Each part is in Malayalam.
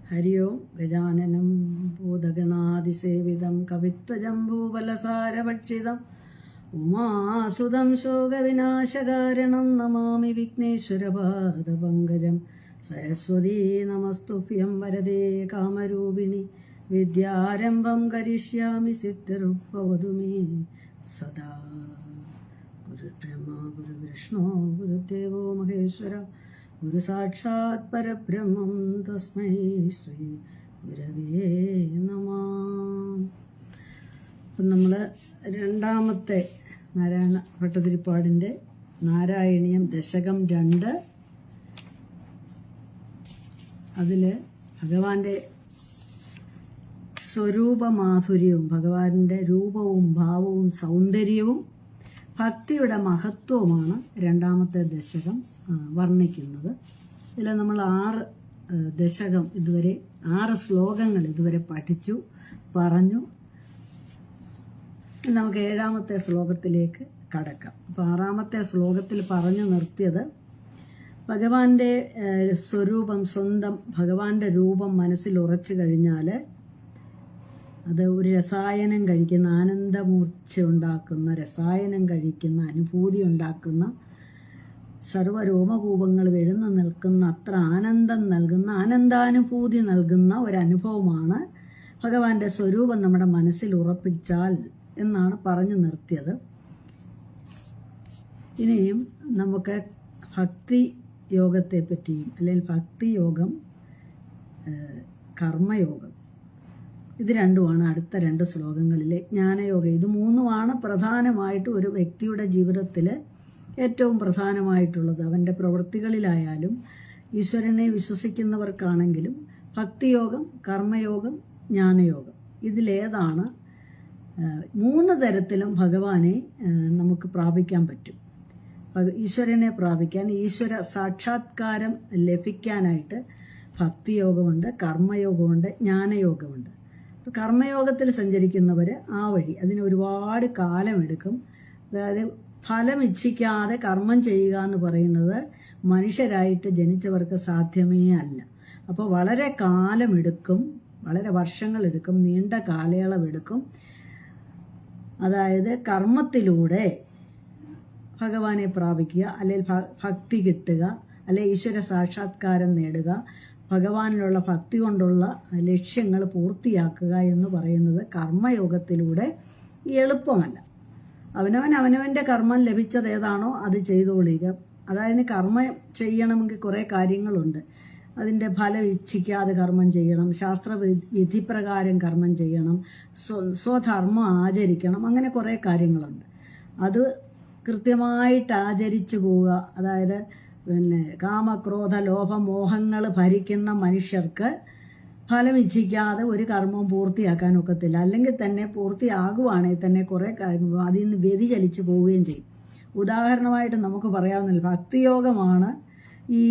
ഹരി ഓം. ഗജാനനം ഭൂതഗണാതിസേവിതം കവിത്വജംബൂബലസാരഭക്ഷിതം ഉമാസുതം ശോകവിനാശകാരണം നമാമി വിഘ്നേശ്വരപാദപങ്കജം. സരസ്വതീ നമസ്തുഭ്യം വരദേ കാമരൂപിണി വിദ്യാരംഭം കരിഷ്യാമി സിദ്ധിർഭവതു മേ സദാ. ഗുരുബ്രഹ്മ ഗുരുവിഷ്ണു ഗുരുദേവോ മഹേശ്വര ഗുരു സാക്ഷാത് പരബ്രഹ്മം തസ്മൈ ശ്രീ ഗുരവേ നമഃ. അപ്പം നമ്മൾ രണ്ടാമത്തെ നാരായണ ഭട്ടതിരിപ്പാടിൻ്റെ നാരായണീയം ദശകം 2, അതിൽ ഭഗവാന്റെ സ്വരൂപമാധുര്യവും ഭഗവാന്റെ രൂപവും ഭാവവും സൗന്ദര്യവും ഭക്തിയുടെ മഹത്വവുമാണ് രണ്ടാമത്തെ ദശകം വർണ്ണിക്കുന്നത്. ഇതിൽ നമ്മൾ 6 ദശകം ഇതുവരെ 6 ശ്ലോകങ്ങൾ ഇതുവരെ പഠിച്ചു പറഞ്ഞു. നമുക്ക് 7ാമത്തെ ശ്ലോകത്തിലേക്ക് കടക്കാം. അപ്പോൾ 6ാമത്തെ ശ്ലോകത്തിൽ പറഞ്ഞു നിർത്തിയത് ഭഗവാന്റെ സ്വരൂപം, സ്വന്തം ഭഗവാന്റെ രൂപം മനസ്സിൽ ഉറച്ചു കഴിഞ്ഞാൽ അത് ഒരു രസായനം കഴിക്കുന്ന, ആനന്ദമൂർച്ച ഉണ്ടാക്കുന്ന, രസായനം കഴിക്കുന്ന, അനുഭൂതി ഉണ്ടാക്കുന്ന, സർവ്വരോമകൂപങ്ങൾ എഴുന്നു നിൽക്കുന്ന, അത്ര ആനന്ദം നൽകുന്ന, ആനന്ദാനുഭൂതി നൽകുന്ന ഒരനുഭവമാണ് ഭഗവാന്റെ സ്വരൂപം നമ്മുടെ മനസ്സിൽ ഉറപ്പിച്ചാൽ എന്നാണ് പറഞ്ഞു നിർത്തിയത്. ഇനിയും നമുക്ക് ഭക്തി യോഗത്തെ പറ്റിയും, അല്ലെങ്കിൽ ഭക്തിയോഗം, കർമ്മയോഗം, ഇത് രണ്ടുമാണ് അടുത്ത 2 ശ്ലോകങ്ങളിലെ ജ്ഞാനയോഗം. ഇത് 3മാണ് പ്രധാനമായിട്ട് ഒരു വ്യക്തിയുടെ ജീവിതത്തിൽ ഏറ്റവും പ്രധാനമായിട്ടുള്ളത്. അവൻ്റെ പ്രവൃത്തികളിലായാലും ഈശ്വരനെ വിശ്വസിക്കുന്നവർക്കാണെങ്കിലും ഭക്തിയോഗം, കർമ്മയോഗം, ജ്ഞാനയോഗം, ഇതിലേതാണ് 3 തരത്തിലും ഭഗവാനെ നമുക്ക് പ്രാപിക്കാൻ പറ്റും. ഈശ്വരനെ പ്രാപിക്കാൻ, ഈശ്വര സാക്ഷാത്കാരം ലഭിക്കാനായിട്ട് ഭക്തിയോഗമുണ്ട്, കർമ്മയോഗമുണ്ട്, ജ്ഞാനയോഗമുണ്ട്. കർമ്മയോഗത്തിൽ സഞ്ചരിക്കുന്നവർ ആ വഴി അതിന് ഒരുപാട് കാലമെടുക്കും. അതായത് ഫലം ഇച്ഛിക്കാതെ കർമ്മം ചെയ്യുക എന്ന് പറയുന്നത് മനുഷ്യരായിട്ട് ജനിച്ചവർക്ക് സാധ്യമേ അല്ല. അപ്പോൾ വളരെ കാലമെടുക്കും, വളരെ വർഷങ്ങളെടുക്കും, നീണ്ട കാലയളവെടുക്കും. അതായത് കർമ്മത്തിലൂടെ ഭഗവാനെ പ്രാപിക്കുക, അല്ലെങ്കിൽ ഭക്തി കിട്ടുക, അല്ലെങ്കിൽ ഈശ്വര സാക്ഷാത്കാരം നേടുക, ഭഗവാനിലുള്ള ഭക്തി കൊണ്ടുള്ള ലക്ഷ്യങ്ങൾ പൂർത്തിയാക്കുക എന്ന് പറയുന്നത് കർമ്മയോഗത്തിലൂടെ എളുപ്പമല്ല. അവനവൻ്റെ കർമ്മം ലഭിച്ചത് ഏതാണോ അത് ചെയ്തുകൊള്ളുക. അതായത് കർമ്മം ചെയ്യണമെങ്കിൽ കുറേ കാര്യങ്ങളുണ്ട്. അതിൻ്റെ ഫലം ഇച്ഛിക്കാതെ കർമ്മം ചെയ്യണം, ശാസ്ത്രവിധിപ്രകാരം കർമ്മം ചെയ്യണം, സ്വധർമ്മം ആചരിക്കണം, അങ്ങനെ കുറേ കാര്യങ്ങളുണ്ട്. അത് കൃത്യമായിട്ട് ആചരിച്ചു പോവുക. അതായത് കാമക്രോധ ലോഭ മോഹങ്ങൾ ഭരിക്കുന്ന മനുഷ്യർക്ക് ഫലം ഇച്ഛിക്കാതെ ഒരു കർമ്മവും പൂർത്തിയാക്കാൻ ഒക്കത്തില്ല. അല്ലെങ്കിൽ തന്നെ പൂർത്തിയാകുവാണെങ്കിൽ തന്നെ കുറേ കാര്യങ്ങൾ അതിൽ നിന്ന് വ്യതിചലിച്ചു പോവുകയും ചെയ്യും. ഉദാഹരണമായിട്ട് നമുക്ക് പറയാവുന്നില്ല, ഭക്തിയോഗമാണ് ഈ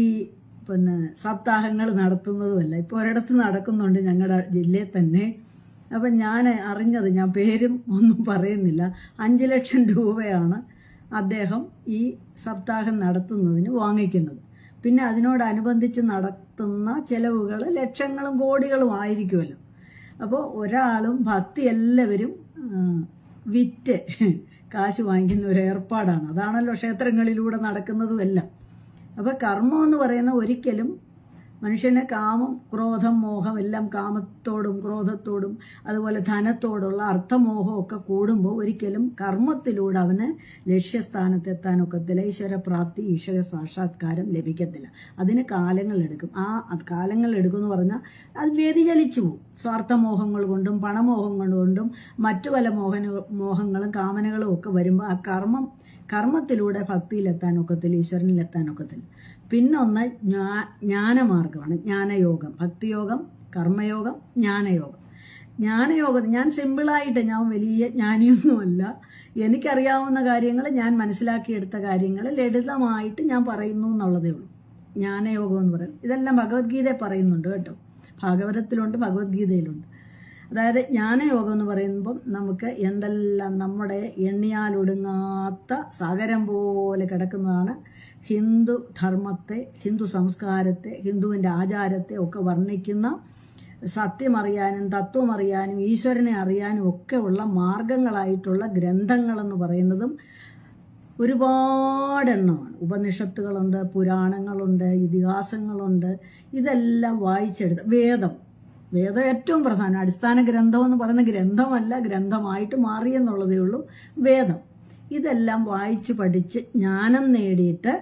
സപ്താഹങ്ങൾ നടത്തുന്നതുമല്ല. ഇപ്പോൾ ഒരിടത്ത് നടക്കുന്നുണ്ട് ഞങ്ങളുടെ ജില്ലയിൽ തന്നെ. അപ്പം ഞാൻ അറിഞ്ഞത്, ഞാൻ പേരും ഒന്നും പറയുന്നില്ല, 5 ലക്ഷം രൂപയാണ് അദ്ദേഹം ഈ സപ്താഹം നടത്തുന്നതിന് വാങ്ങിക്കുന്നത്. പിന്നെ അതിനോടനുബന്ധിച്ച് നടത്തുന്ന ചെലവുകൾ ലക്ഷങ്ങളും കോടികളും ആയിരിക്കുമല്ലോ. അപ്പോൾ ഒരാളും ഭക്തി എല്ലാവരും വിറ്റ് കാശ് വാങ്ങിക്കുന്ന ഒരു ഏർപ്പാടാണ്. അതാണല്ലോ ക്ഷേത്രങ്ങളിലൂടെ നടക്കുന്നതുമെല്ലാം. അപ്പോൾ കർമ്മം എന്ന് പറയുന്ന ഒരിക്കലും മനുഷ്യന് കാമം, ക്രോധം, മോഹം എല്ലാം, കാമത്തോടും ക്രോധത്തോടും അതുപോലെ ധനത്തോടുള്ള അർത്ഥമോഹം ഒക്കെ കൂടുമ്പോൾ ഒരിക്കലും കർമ്മത്തിലൂടെ അവന് ലക്ഷ്യസ്ഥാനത്തെത്താനൊക്കത്തില്ല. ഈശ്വരപ്രാപ്തി, ഈശ്വര സാക്ഷാത്കാരം ലഭിക്കത്തില്ല. അതിന് കാലങ്ങളെടുക്കും. ആ കാലങ്ങളെടുക്കുമെന്ന് പറഞ്ഞാൽ അത് വ്യതിചലിച്ചു പോകും. സ്വാർത്ഥമോഹങ്ങൾ കൊണ്ടും പണമോഹങ്ങൾ കൊണ്ടും മറ്റു പല മോഹങ്ങളും കാമനകളും ഒക്കെ വരുമ്പോൾ ആ കർമ്മത്തിലൂടെ ഭക്തിയിലെത്താനൊക്കത്തില്ല, ഈശ്വരനിലെത്താനൊക്കത്തില്ല. പിന്നൊന്ന് ജ്ഞാനമാർഗമാണ്, ജ്ഞാനയോഗം. ഭക്തിയോഗം, കർമ്മയോഗം, ജ്ഞാനയോഗം. ഞാൻ സിമ്പിളായിട്ട്, ഞാൻ വലിയ ജ്ഞാനിയൊന്നുമല്ല, എനിക്കറിയാവുന്ന കാര്യങ്ങൾ, ഞാൻ മനസ്സിലാക്കിയെടുത്ത കാര്യങ്ങൾ ലളിതമായിട്ട് ഞാൻ പറയുന്നു എന്നുള്ളതേ ഉള്ളൂ. ജ്ഞാനയോഗം എന്ന് പറയുന്നത് ഇതെല്ലാം ഭഗവത്ഗീത പറയുന്നുണ്ട് കേട്ടോ. ഭാഗവതത്തിലുണ്ട്, ഭഗവത്ഗീതയിലുണ്ട്. അതായത് ജ്ഞാനയോഗം എന്ന് പറയുമ്പം നമുക്ക് എന്തെല്ലാം നമ്മുടെ എണ്ണിയാലൊടുങ്ങാത്ത സാഗരം പോലെ കിടക്കുന്നതാണ്. ഹിന്ദു ധർമ്മത്തെ, ഹിന്ദു സംസ്കാരത്തെ, ഹിന്ദുവിൻ്റെ ആചാരത്തെ ഒക്കെ വർണ്ണിക്കുന്ന സത്യം അറിയാനും തത്വം അറിയാനും ഈശ്വരനെ അറിയാനും ഒക്കെ ഉള്ള മാർഗങ്ങളായിട്ടുള്ള ഗ്രന്ഥങ്ങളെന്ന് പറയുന്നതും ഒരുപാടെണ്ണമാണ്. ഉപനിഷത്തുകളുണ്ട്, പുരാണങ്ങളുണ്ട്, ഇതിഹാസങ്ങളുണ്ട്. ഇതെല്ലാം വായിച്ചെടുത്ത് വേദം ഏറ്റവും പ്രധാനം. അടിസ്ഥാന ഗ്രന്ഥം എന്ന് പറയുന്ന ഗ്രന്ഥമല്ല, ഗ്രന്ഥമായിട്ട് മാറിയെന്നുള്ളതേ ഉള്ളൂ വേദം. ഇതെല്ലാം വായിച്ച് പഠിച്ച് ജ്ഞാനം നേടിയിട്ട്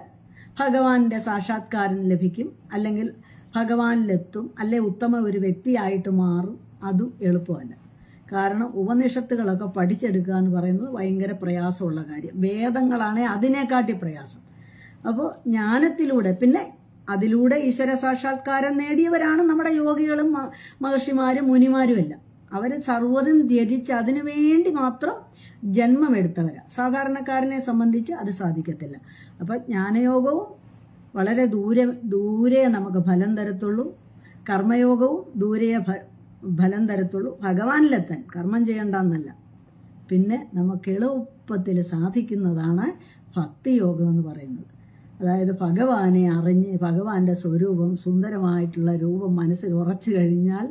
ഭഗവാന്റെ സാക്ഷാത്കാരം ലഭിക്കും, അല്ലെങ്കിൽ ഭഗവാനിലെത്തും, അല്ലെ ഉത്തമ ഒരു വ്യക്തിയായിട്ട് മാറും. അതും എളുപ്പമല്ല. കാരണം ഉപനിഷത്തുകളൊക്കെ പഠിച്ചെടുക്കുക എന്ന് പറയുന്നത് ഭയങ്കര പ്രയാസമുള്ള കാര്യം. വേദങ്ങളാണെ അതിനെക്കാട്ടി പ്രയാസം. അപ്പോൾ ജ്ഞാനത്തിലൂടെ, പിന്നെ അതിലൂടെ ഈശ്വര സാക്ഷാത്കാരം നേടിയവരാണ് നമ്മുടെ യോഗികളും മഹർഷിമാരും മുനിമാരുമെല്ലാം. അവർ സർവ്വതും ത്യജിച്ച് അതിനു വേണ്ടി മാത്രം ജന്മമെടുത്തവരാ. സാധാരണക്കാരനെ സംബന്ധിച്ച് അത് സാധിക്കത്തില്ല. അപ്പം ജ്ഞാനയോഗവും വളരെ ദൂരെ നമുക്ക് ഫലം തരത്തുള്ളൂ, കർമ്മയോഗവും ദൂരെ ഫലം തരത്തുള്ളൂ. ഭഗവാനിലെത്താൻ കർമ്മം ചെയ്യണ്ടെന്നല്ല, പിന്നെ നമുക്ക് എളുപ്പത്തിൽ സാധിക്കുന്നതാണ് ഭക്തിയോഗം എന്ന് പറയുന്നത്. അതായത് ഭഗവാനെ അറിഞ്ഞ് ഭഗവാന്റെ സ്വരൂപം, സുന്ദരമായിട്ടുള്ള രൂപം മനസ്സിൽ ഉറച്ചു കഴിഞ്ഞാൽ,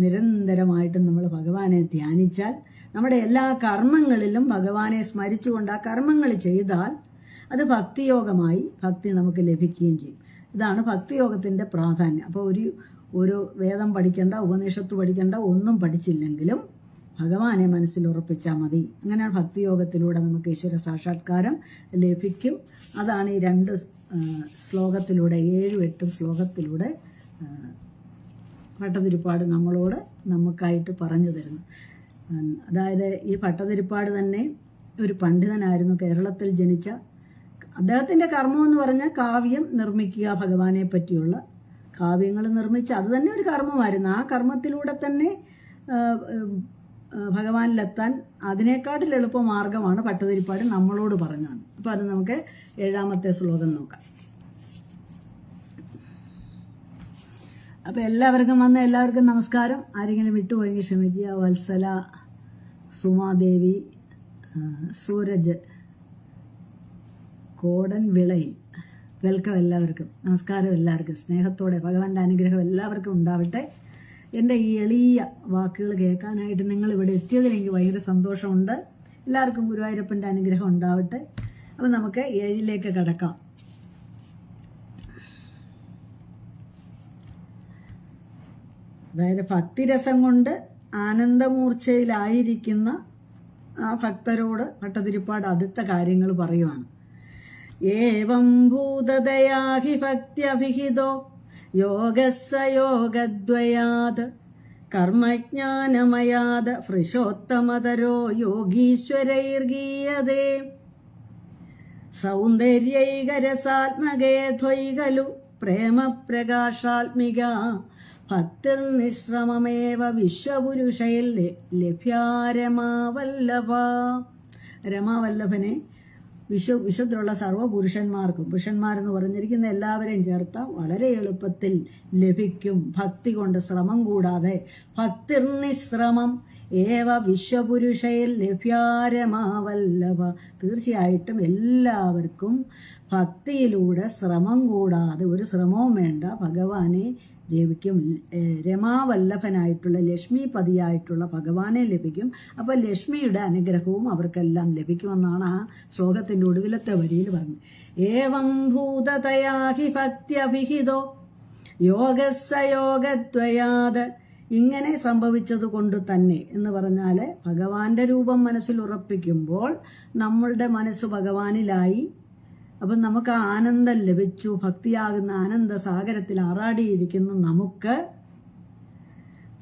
നിരന്തരമായിട്ടും നമ്മൾ ഭഗവാനെ ധ്യാനിച്ചാൽ, നമ്മുടെ എല്ലാ കർമ്മങ്ങളിലും ഭഗവാനെ സ്മരിച്ചുകൊണ്ട് ആ കർമ്മങ്ങൾ ചെയ്താൽ അത് ഭക്തിയോഗമായി ഭക്തി നമുക്ക് ലഭിക്കുകയും ചെയ്യും. ഇതാണ് ഭക്തിയോഗത്തിൻ്റെ പ്രാധാന്യം. അപ്പോൾ ഒരു വേദം പഠിക്കേണ്ട, ഉപനിഷത്ത് പഠിക്കേണ്ട, ഒന്നും പഠിച്ചില്ലെങ്കിലും ഭഗവാനെ മനസ്സിൽ ഉറപ്പിച്ചാൽ മതി. അങ്ങനെ ഭക്തിയോഗത്തിലൂടെ നമുക്ക് ഈശ്വര സാക്ഷാത്കാരം ലഭിക്കും. അതാണ് ഈ 2 ശ്ലോകത്തിലൂടെ, 7-8 ശ്ലോകത്തിലൂടെ ഭട്ടതിരിപ്പാട് നമുക്കായിട്ട് പറഞ്ഞു തരുന്നു. അതായത് ഈ ഭട്ടതിരിപ്പാട് തന്നെ ഒരു പണ്ഡിതനായിരുന്നു, കേരളത്തിൽ ജനിച്ച. അദ്ദേഹത്തിൻ്റെ കർമ്മം എന്ന് പറഞ്ഞാൽ കാവ്യം നിർമ്മിക്കുക, ഭഗവാനെ പറ്റിയുള്ള കാവ്യങ്ങൾ നിർമ്മിച്ച് അത് തന്നെ ഒരു കർമ്മമായിരുന്നു. ആ കർമ്മത്തിലൂടെ തന്നെ ഭഗവാനിലെത്താൻ അതിനേക്കാട്ടിൽ എളുപ്പ മാർഗമാണ് ഭട്ടതിരിപ്പാട് നമ്മളോട് പറഞ്ഞത്. അപ്പോൾ അത് നമുക്ക് 7-ാമത്തെ ശ്ലോകം നോക്കാം. അപ്പോൾ എല്ലാവർക്കും നമസ്കാരം. ആരെങ്കിലും വിട്ടുപോയെങ്കിൽ ക്ഷമിക്കുക. വത്സല, സുമാദേവി, സൂരജ്, കോടൻ വിളയിൽ, വെൽക്കം എല്ലാവർക്കും. നമസ്കാരം എല്ലാവർക്കും. സ്നേഹത്തോടെ ഭഗവാന്റെ അനുഗ്രഹം എല്ലാവർക്കും ഉണ്ടാവട്ടെ. എൻ്റെ ഈ എളിയ വാക്കുകൾ കേൾക്കാനായിട്ട് നിങ്ങൾ ഇവിടെ എത്തിയതിൽ എനിക്ക് ഭയങ്കര സന്തോഷമുണ്ട്. എല്ലാവർക്കും ഗുരുവായൂരപ്പൻ്റെ അനുഗ്രഹം ഉണ്ടാവട്ടെ. അപ്പോൾ നമുക്ക് 7ലേക്ക് കടക്കാം. അതായത് ഭക്തിരസം കൊണ്ട് ആനന്ദമൂർച്ചയിലായിരിക്കുന്ന ആ ഭക്തരോട് ഭട്ടതിരിപ്പാട് അടുത്ത കാര്യങ്ങൾ പറയുവാണ്. ഏവം ഭൂതദയാഹി ഭക്ത്യഭിഹിതോ യോഗസ്സ യോഗദ്വയാത് കർമ്മജ്ഞാനമയാത് ഫൃശോത്തമതരോ യോഗീശ്വരൈർഗീയതേ സൗന്ദര്യൈകരസാത്മകേ ത്വൈകലു പ്രേമപ്രകാശാത്മിക ഭക്തിർനിശ്രമമേവ വിശ്വപുരുഷയിൽ ലഭ്യാരമാവല്ലഭ. രമാവല്ലഭനെ വിശ്വത്തിലുള്ള സർവ്വപുരുഷന്മാർക്കും, പുരുഷന്മാരെന്ന് പറഞ്ഞിരിക്കുന്ന എല്ലാവരെയും ചേർത്ത വളരെ എളുപ്പത്തിൽ ലഭിക്കും. ഭക്തി കൊണ്ട്, ശ്രമം കൂടാതെ. ഭക്തിർനിശ്രമം ഏവ വിശ്വപുരുഷയിൽ ലഭ്യാരമാവല്ലഭ. തീർച്ചയായിട്ടും എല്ലാവർക്കും ഭക്തിയിലൂടെ ശ്രമം കൂടാതെ, ഒരു ശ്രമവും വേണ്ട, ഭഗവാനെ ലഭിക്കും. രമാവല്ലഭനായിട്ടുള്ള ലക്ഷ്മിപതിയായിട്ടുള്ള ഭഗവാനെ ലഭിക്കും. അപ്പോൾ ലക്ഷ്മിയുടെ അനുഗ്രഹവും അവർക്കെല്ലാം ലഭിക്കുമെന്നാണ് ആ ശ്ലോകത്തിൻ്റെ ഒടുവിലത്തെ വരിയിൽ പറഞ്ഞത്. ഏവം ഭൂതതയാഹി ഭക്ത്യഭിഹിതോ യോഗസ്സ യോഗദ്വയാത്. ഇങ്ങനെ സംഭവിച്ചതുകൊണ്ട് തന്നെ എന്ന് പറഞ്ഞാൽ, ഭഗവാന്റെ രൂപം മനസ്സിൽ ഉറപ്പിക്കുമ്പോൾ നമ്മളുടെ മനസ്സ് ഭഗവാനിലായി. അപ്പം നമുക്ക് ആനന്ദം ലഭിച്ചു. ഭക്തിയാകുന്ന ആനന്ദ സാഗരത്തിൽ ആറാടിയിരിക്കുന്ന നമുക്ക്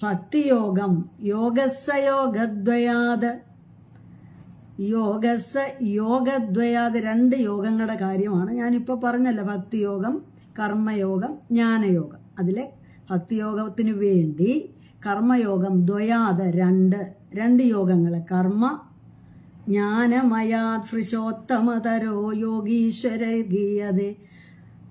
ഭക്തിയോഗം യോഗസ്സ യോഗദ്വയാത്, യോഗദ്വയാത് 2 യോഗങ്ങളുടെ കാര്യമാണ് ഞാനിപ്പോൾ പറഞ്ഞല്ലോ. ഭക്തിയോഗം, കർമ്മയോഗം, ജ്ഞാനയോഗം. അതിലെ ഭക്തിയോഗത്തിന് വേണ്ടി കർമ്മയോഗം ദ്വയാത് 2 യോഗങ്ങൾ, കർമ്മ ജ്ഞാനമയാത് ഫൃശോത്തമതരോ യോഗീശ്വരഗീയതേ.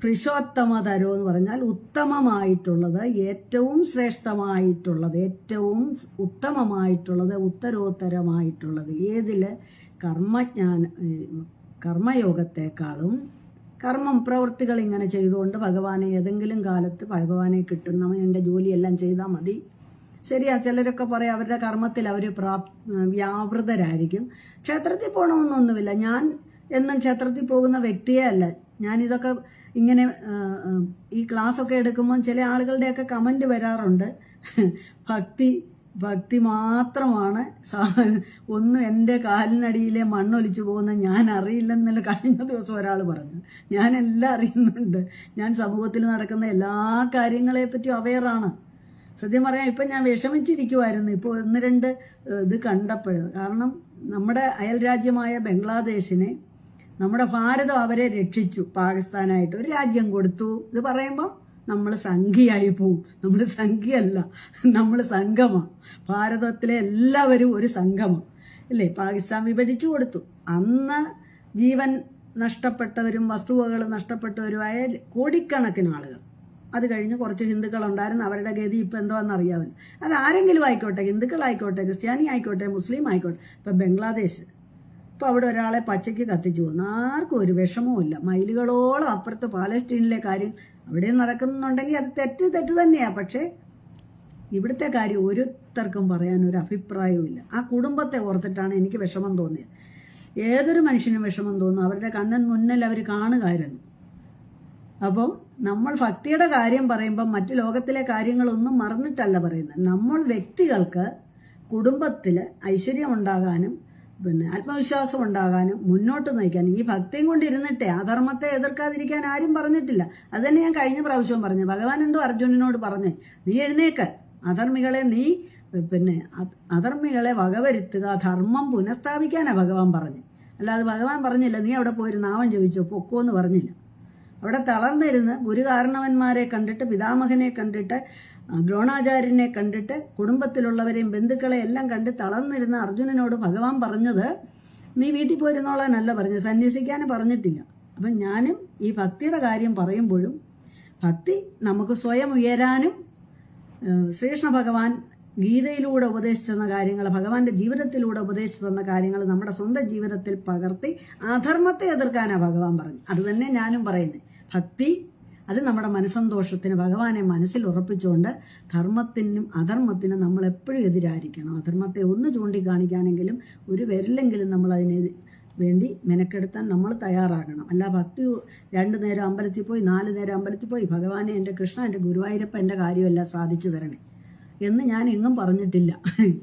ഫൃശോത്തമതരോ എന്ന് പറഞ്ഞാൽ ഉത്തമമായിട്ടുള്ളത്, ഏറ്റവും ശ്രേഷ്ഠമായിട്ടുള്ളത്, ഏറ്റവും ഉത്തമമായിട്ടുള്ളത്, ഉത്തരോത്തരമായിട്ടുള്ളത്. ഏതില്? കർമ്മയോഗത്തെക്കാളും. പ്രവൃത്തികൾ ഇങ്ങനെ ചെയ്തുകൊണ്ട് ഭഗവാനെ ഏതെങ്കിലും കാലത്ത് ഭഗവാനെ കിട്ടുന്നവൻ എൻ്റെ ജോലിയെല്ലാം ചെയ്താൽ മതി ശരിയാ, ചിലരൊക്കെ പറയും അവരുടെ കർമ്മത്തിൽ അവർ വ്യാപൃതരായിരിക്കും. ക്ഷേത്രത്തിൽ പോകണമെന്നൊന്നുമില്ല. ഞാൻ എന്നും ക്ഷേത്രത്തിൽ പോകുന്ന വ്യക്തിയേ അല്ല. ഞാനിതൊക്കെ ഇങ്ങനെ ഈ ക്ലാസ്സൊക്കെ എടുക്കുമ്പോൾ ചില ആളുകളുടെയൊക്കെ കമൻറ്റ് വരാറുണ്ട്, ഭക്തി മാത്രമാണ്, ഒന്നും എൻ്റെ കാലിനടിയിലെ മണ്ണൊലിച്ചു പോകുന്ന ഞാൻ അറിയില്ലെന്നല്ല കഴിഞ്ഞ ദിവസം ഒരാൾ പറഞ്ഞു. ഞാനെല്ലാം അറിയുന്നുണ്ട്. ഞാൻ സമൂഹത്തിൽ നടക്കുന്ന എല്ലാ കാര്യങ്ങളെപ്പറ്റിയും അവെയറാണ്. സത്യം പറയാം, ഇപ്പം ഞാൻ വിഷമിച്ചിരിക്കുമായിരുന്നു ഇപ്പോൾ 1-2 ഇത് കണ്ടപ്പോൾ. കാരണം നമ്മുടെ അയൽരാജ്യമായ ബംഗ്ലാദേശിനെ നമ്മുടെ ഭാരതം അവരെ രക്ഷിച്ചു. പാകിസ്ഥാനായിട്ട് ഒരു രാജ്യം കൊടുത്തു. ഇത് പറയുമ്പോൾ നമ്മൾ സംഘിയായി പോവും. നമ്മൾ സംഘിയല്ല, നമ്മൾ സംഘമാണ്. ഭാരതത്തിലെ എല്ലാവരും ഒരു സംഘമാണ് അല്ലേ. പാകിസ്ഥാൻ വിഭജിച്ചു കൊടുത്തു. അന്ന് ജീവൻ നഷ്ടപ്പെട്ടവരും വസ്തുവകൾ നഷ്ടപ്പെട്ടവരുമായ കോടിക്കണക്കിന് ആളുകൾ. അത് കഴിഞ്ഞ് കുറച്ച് ഹിന്ദുക്കളുണ്ടായിരുന്നു. അവരുടെ ഗതി ഇപ്പം എന്താണെന്ന് അറിയാമല്ലോ. അത് ആരെങ്കിലും ആയിക്കോട്ടെ, ഹിന്ദുക്കളായിക്കോട്ടെ, ക്രിസ്ത്യാനി ആയിക്കോട്ടെ, മുസ്ലിം ആയിക്കോട്ടെ. ഇപ്പം ബംഗ്ലാദേശ് ഇപ്പോൾ അവിടെ ഒരാളെ പച്ചയ്ക്ക് കത്തിച്ചു പോകുന്നു. ആർക്കും ഒരു വിഷമവുമില്ല. മൈലുകളോളം അപ്പുറത്ത് പാലസ്തീനിലെ കാര്യം അവിടെ നടക്കുന്നുണ്ടെങ്കിൽ അത് തെറ്റ് തന്നെയാണ്. പക്ഷേ ഇവിടുത്തെ കാര്യം ഒരുത്തർക്കും പറയാൻ ഒരു അഭിപ്രായവുമില്ല. ആ കുടുംബത്തെ ഓർത്തിട്ടാണ് എനിക്ക് വിഷമം തോന്നിയത്. ഏതൊരു മനുഷ്യനും വിഷമം തോന്നും. അവരുടെ കണ്ണിന് മുന്നിൽ അവർ കാണുകയായിരുന്നു. അപ്പം നമ്മൾ ഭക്തിയുടെ കാര്യം പറയുമ്പം മറ്റു ലോകത്തിലെ കാര്യങ്ങളൊന്നും മറന്നിട്ടല്ല പറയുന്നത്. നമ്മൾ വ്യക്തികൾക്ക് കുടുംബത്തിൽ ഐശ്വര്യം ഉണ്ടാകാനും ആത്മവിശ്വാസം ഉണ്ടാകാനും മുന്നോട്ട് നയിക്കാനും ഈ ഭക്തിയും കൊണ്ടിരുന്നിട്ടേ അധർമ്മത്തെ എതിർക്കാതിരിക്കാൻ ആരും പറഞ്ഞിട്ടില്ല. അത് തന്നെ ഞാൻ കഴിഞ്ഞ പ്രാവശ്യവും പറഞ്ഞു. ഭഗവാൻ എന്തോ അർജുനനോട് പറഞ്ഞേ, നീ എഴുന്നേക്ക്, അധർമ്മികളെ വകവരുത്തുക, ധർമ്മം പുനഃസ്ഥാപിക്കാനാ ഭഗവാൻ പറഞ്ഞു. അല്ലാതെ ഭഗവാൻ പറഞ്ഞില്ല നീ അവിടെ പോയി നാമം ജപിച്ചോ പൊക്കോന്ന് പറഞ്ഞില്ല. അവിടെ തളർന്നിരുന്ന് ഗുരുകാരണവന്മാരെ കണ്ടിട്ട്, പിതാമഹനെ കണ്ടിട്ട്, ദ്രോണാചാര്യനെ കണ്ടിട്ട്, കുടുംബത്തിലുള്ളവരെയും ബന്ധുക്കളെ എല്ലാം കണ്ട് തളർന്നിരുന്ന അർജുനനോട് ഭഗവാൻ പറഞ്ഞത് നീ വീട്ടിൽ പോയിരുന്നോളാനല്ല പറഞ്ഞത്, സന്യസിക്കാനും പറഞ്ഞിട്ടില്ല. അപ്പം ഞാനും ഈ ഭക്തിയുടെ കാര്യം പറയുമ്പോഴും ഭക്തി നമുക്ക് സ്വയം ഉയരാനും ശ്രീകൃഷ്ണ ഭഗവാൻ ഗീതയിലൂടെ ഉപദേശിച്ചു തന്ന കാര്യങ്ങൾ, ഭഗവാന്റെ ജീവിതത്തിലൂടെ ഉപദേശിച്ചു തന്ന കാര്യങ്ങൾ നമ്മുടെ സ്വന്തം ജീവിതത്തിൽ പകർത്തി അധർമ്മത്തെ എതിർക്കാനാണ് ഭഗവാൻ പറഞ്ഞു. അത് തന്നെ ഞാനും പറയുന്നത്. ഭക്തി അത് നമ്മുടെ മനസ്സന്തോഷത്തിന് ഭഗവാനെ മനസ്സിൽ ഉറപ്പിച്ചുകൊണ്ട് ധർമ്മത്തിനും അധർമ്മത്തിനും നമ്മൾ എപ്പോഴും എതിരായിരിക്കണം. അധർമ്മത്തെ ഒന്ന് ചൂണ്ടിക്കാണിക്കാനെങ്കിലും ഒരു വിരലെങ്കിലും നമ്മൾ അതിന് വേണ്ടി മെനക്കെടുത്താൻ നമ്മൾ തയ്യാറാകണം. അല്ല ഭക്തി 2 നേരം അമ്പലത്തിൽ പോയി 4 നേരം അമ്പലത്തിൽ പോയി ഭഗവാനെ എൻ്റെ കൃഷ്ണ എൻ്റെ ഗുരുവായൂരപ്പ എൻ്റെ കാര്യമെല്ലാം സാധിച്ചു തരണേ എന്ന് ഞാൻ എങ്ങും പറഞ്ഞിട്ടില്ല.